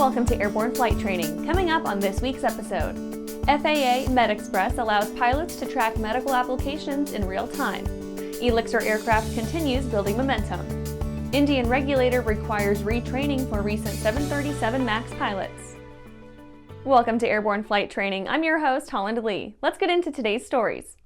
Welcome to Airborne Flight Training. Coming up on this week's episode, FAA MedXPress allows pilots to track medical applications in real time. Elixir Aircraft continues building momentum. Indian regulator requires retraining for recent 737 MAX pilots. Welcome to Airborne Flight Training. I'm your host, Holland Lee. Let's get into today's stories.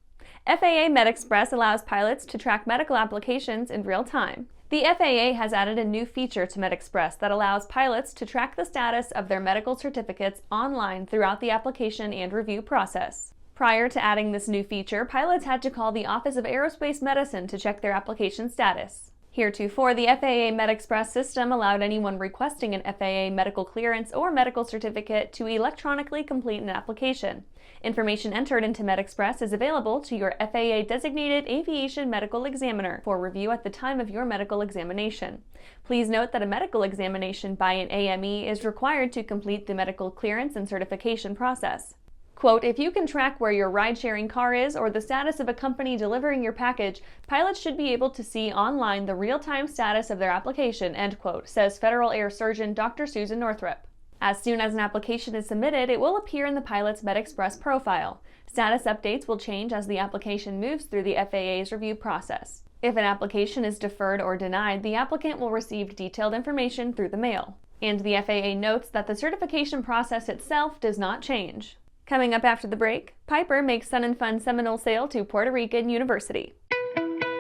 FAA MedXPress allows pilots to track medical applications in real time. The FAA has added a new feature to MedXPress that allows pilots to track the status of their medical certificates online throughout the application and review process. Prior to adding this new feature, pilots had to call the Office of Aerospace Medicine to check their application status. Heretofore, the FAA MedXPress system allowed anyone requesting an FAA medical clearance or medical certificate to electronically complete an application. Information entered into MedXPress is available to your FAA-designated aviation medical examiner for review at the time of your medical examination. Please note that a medical examination by an AME is required to complete the medical clearance and certification process. Quote, if you can track where your ride-sharing car is or the status of a company delivering your package, pilots should be able to see online the real-time status of their application, end quote, says Federal Air Surgeon Dr. Susan Northrup. As soon as an application is submitted, it will appear in the pilot's MedXPress profile. Status updates will change as the application moves through the FAA's review process. If an application is deferred or denied, the applicant will receive detailed information through the mail. And the FAA notes that the certification process itself does not change. Coming up after the break, Piper makes Sun and Fun Seminole sail to Puerto Rican University.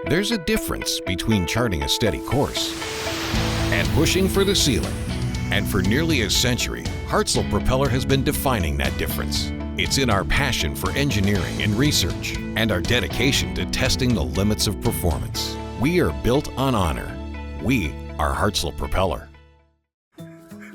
There's a difference between charting a steady course and pushing for the ceiling. And for nearly a century, Hartzell Propeller has been defining that difference. It's in our passion for engineering and research and our dedication to testing the limits of performance. We are built on honor. We are Hartzell Propeller.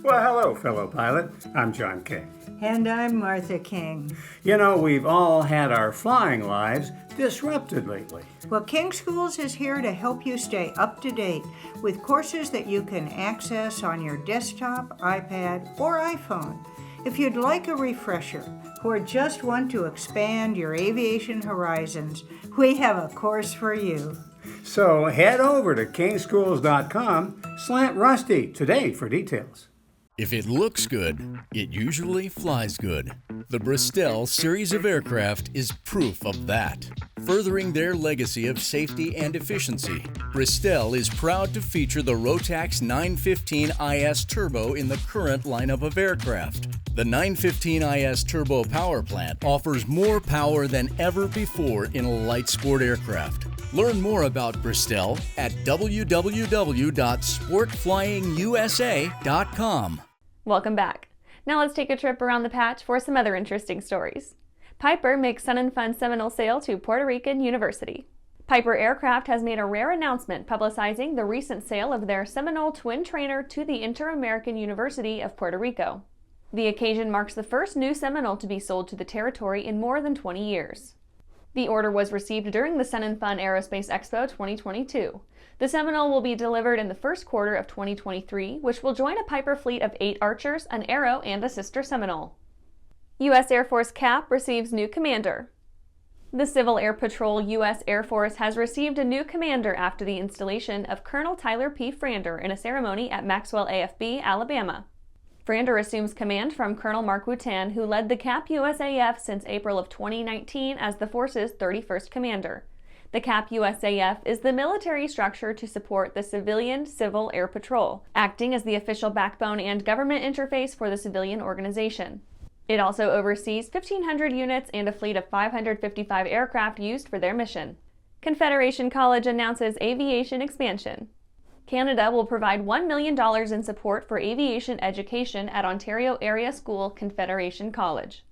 Well, hello, fellow pilot. I'm John King. And I'm Martha King. You know, we've all had our flying lives disrupted lately. Well, King Schools is here to help you stay up to date with courses that you can access on your desktop, iPad, or iPhone. If you'd like a refresher or just want to expand your aviation horizons, we have a course for you. So head over to kingschools.com/rusty today for details. If it looks good, it usually flies good. The Bristol series of aircraft is proof of that. Furthering their legacy of safety and efficiency, Bristol is proud to feature the Rotax 915 IS Turbo in the current lineup of aircraft. The 915 IS Turbo power plant offers more power than ever before in a light sport aircraft. Learn more about Bristol at www.sportflyingusa.com. Welcome back. Now let's take a trip around the patch for some other interesting stories. Piper makes Sun and Fun Seminole sail to Puerto Rican University. Piper Aircraft has made a rare announcement publicizing the recent sale of their Seminole twin trainer to the Inter-American University of Puerto Rico. The occasion marks the first new Seminole to be sold to the territory in more than 20 years. The order was received during the Sun and Fun Aerospace Expo 2022. The Seminole will be delivered in the first quarter of 2023, which will join a Piper fleet of 8 Archers, an Aero, and a sister Seminole. U.S. Air Force CAP receives new commander. The Civil Air Patrol U.S. Air Force has received a new commander after the installation of Colonel Tyler P. Frander in a ceremony at Maxwell AFB, Alabama. Frander assumes command from Colonel Mark Wooten, who led the CAP USAF since April of 2019 as the force's 31st commander. The CAP USAF is the military structure to support the civilian Civil Air Patrol, acting as the official backbone and government interface for the civilian organization. It also oversees 1,500 units and a fleet of 555 aircraft used for their mission. Confederation College announces aviation expansion. Canada will provide $1 million in support for aviation education at Ontario Area School Confederation College.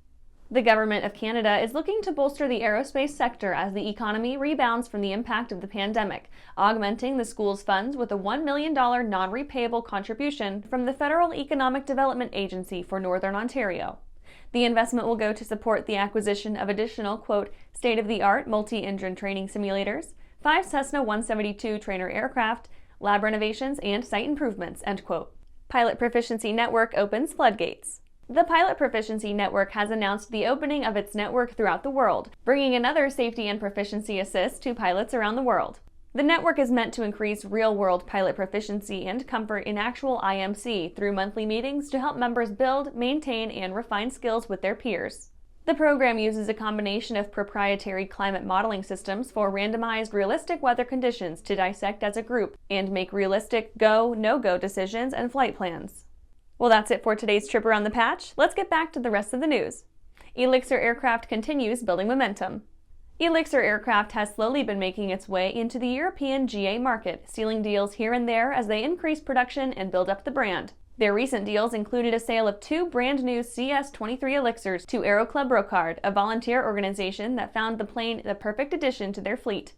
The Government of Canada is looking to bolster the aerospace sector as the economy rebounds from the impact of the pandemic, augmenting the school's funds with a $1 million non-repayable contribution from the Federal Economic Development Agency for Northern Ontario. The investment will go to support the acquisition of additional, quote, state-of-the-art multi-engine training simulators, 5 Cessna 172 trainer aircraft, lab renovations, and site improvements, end quote. Pilot Proficiency Network opens floodgates. The Pilot Proficiency Network has announced the opening of its network throughout the world, bringing another safety and proficiency assist to pilots around the world. The network is meant to increase real-world pilot proficiency and comfort in actual IMC through monthly meetings to help members build, maintain, and refine skills with their peers. The program uses a combination of proprietary climate modeling systems for randomized, realistic weather conditions to dissect as a group and make realistic go, no-go decisions and flight plans. Well, that's it for today's trip around the patch. Let's get back to the rest of the news. Elixir Aircraft continues building momentum. Elixir Aircraft has slowly been making its way into the European GA market, sealing deals here and there as they increase production and build up the brand. Their recent deals included a sale of 2 brand-new CS-23 Elixirs to Aero-Club Brocard, a volunteer organization that found the plane the perfect addition to their fleet.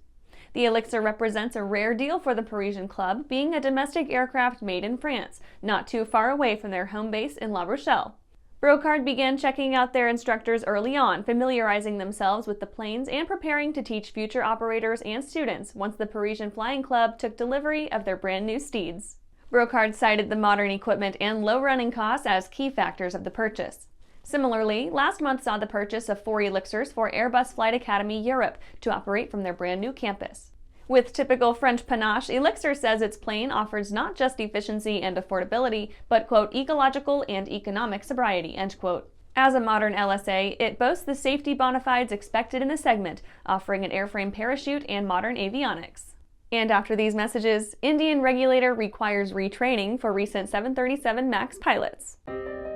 The Elixir represents a rare deal for the Parisian club, being a domestic aircraft made in France, not too far away from their home base in La Rochelle. Brocard began checking out their instructors early on, familiarizing themselves with the planes and preparing to teach future operators and students once the Parisian Flying Club took delivery of their brand-new steeds. Brocard cited the modern equipment and low running costs as key factors of the purchase. Similarly, last month saw the purchase of 4 Elixirs for Airbus Flight Academy Europe to operate from their brand new campus. With typical French panache, Elixir says its plane offers not just efficiency and affordability, but, quote, ecological and economic sobriety, end quote. As a modern LSA, it boasts the safety bona fides expected in the segment, offering an airframe parachute and modern avionics. And after these messages, Indian regulator requires retraining for recent 737 MAX pilots.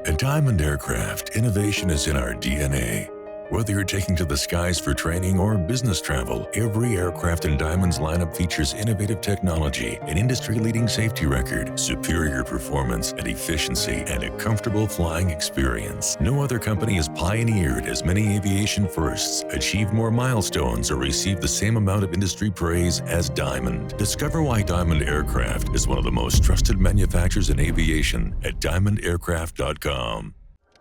At Diamond Aircraft, innovation is in our DNA. Whether you're taking to the skies for training or business travel, every aircraft in Diamond's lineup features innovative technology, an industry-leading safety record, superior performance and efficiency, and a comfortable flying experience. No other company has pioneered as many aviation firsts, achieved more milestones, or received the same amount of industry praise as Diamond. Discover why Diamond Aircraft is one of the most trusted manufacturers in aviation at diamondaircraft.com.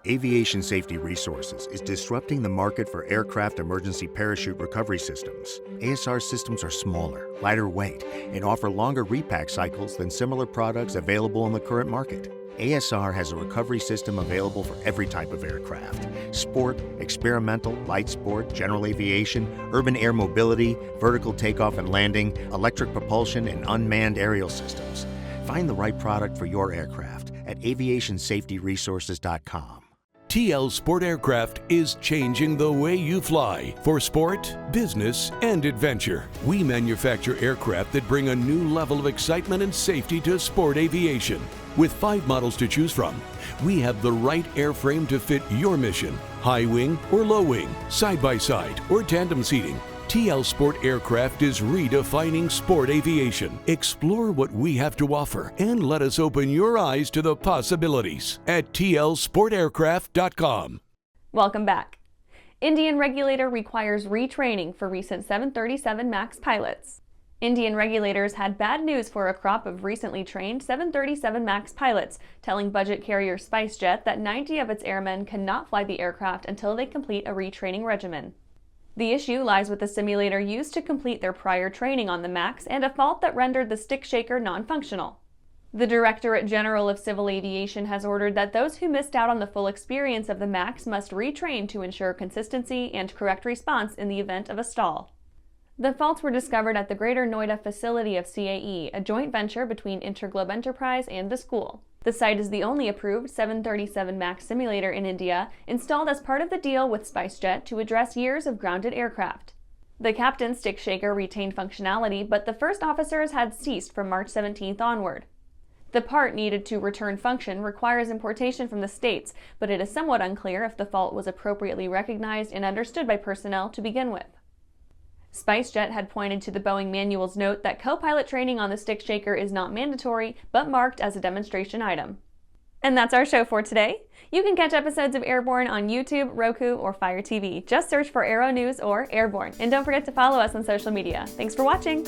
Aviation Safety Resources is disrupting the market for aircraft emergency parachute recovery systems. ASR systems are smaller, lighter weight, and offer longer repack cycles than similar products available in the current market. ASR has a recovery system available for every type of aircraft: sport, experimental, light sport, general aviation, urban air mobility, vertical takeoff and landing, electric propulsion, and unmanned aerial systems. Find the right product for your aircraft at aviationsafetyresources.com. TL Sport Aircraft is changing the way you fly for sport, business, and adventure. We manufacture aircraft that bring a new level of excitement and safety to sport aviation. With 5 models to choose from, we have the right airframe to fit your mission: high wing or low wing, side by side or tandem seating. TL Sport Aircraft is redefining sport aviation. Explore what we have to offer and let us open your eyes to the possibilities at tlsportaircraft.com. Welcome back. Indian regulator requires retraining for recent 737 MAX pilots. Indian regulators had bad news for a crop of recently trained 737 MAX pilots, telling budget carrier SpiceJet that 90 of its airmen cannot fly the aircraft until they complete a retraining regimen. The issue lies with the simulator used to complete their prior training on the MAX and a fault that rendered the stick shaker non-functional. The Directorate General of Civil Aviation has ordered that those who missed out on the full experience of the MAX must retrain to ensure consistency and correct response in the event of a stall. The faults were discovered at the Greater Noida facility of CAE, a joint venture between Interglobe Enterprise and the school. The site is the only approved 737 MAX simulator in India, installed as part of the deal with SpiceJet to address years of grounded aircraft. The captain's stick shaker retained functionality, but the first officers had ceased from March 17th onward. The part needed to return function requires importation from the States, but it is somewhat unclear if the fault was appropriately recognized and understood by personnel to begin with. SpiceJet had pointed to the Boeing manual's note that co-pilot training on the stick shaker is not mandatory, but marked as a demonstration item. And that's our show for today. You can catch episodes of Airborne on YouTube, Roku, or Fire TV. Just search for Aero-News or Airborne. And don't forget to follow us on social media. Thanks for watching!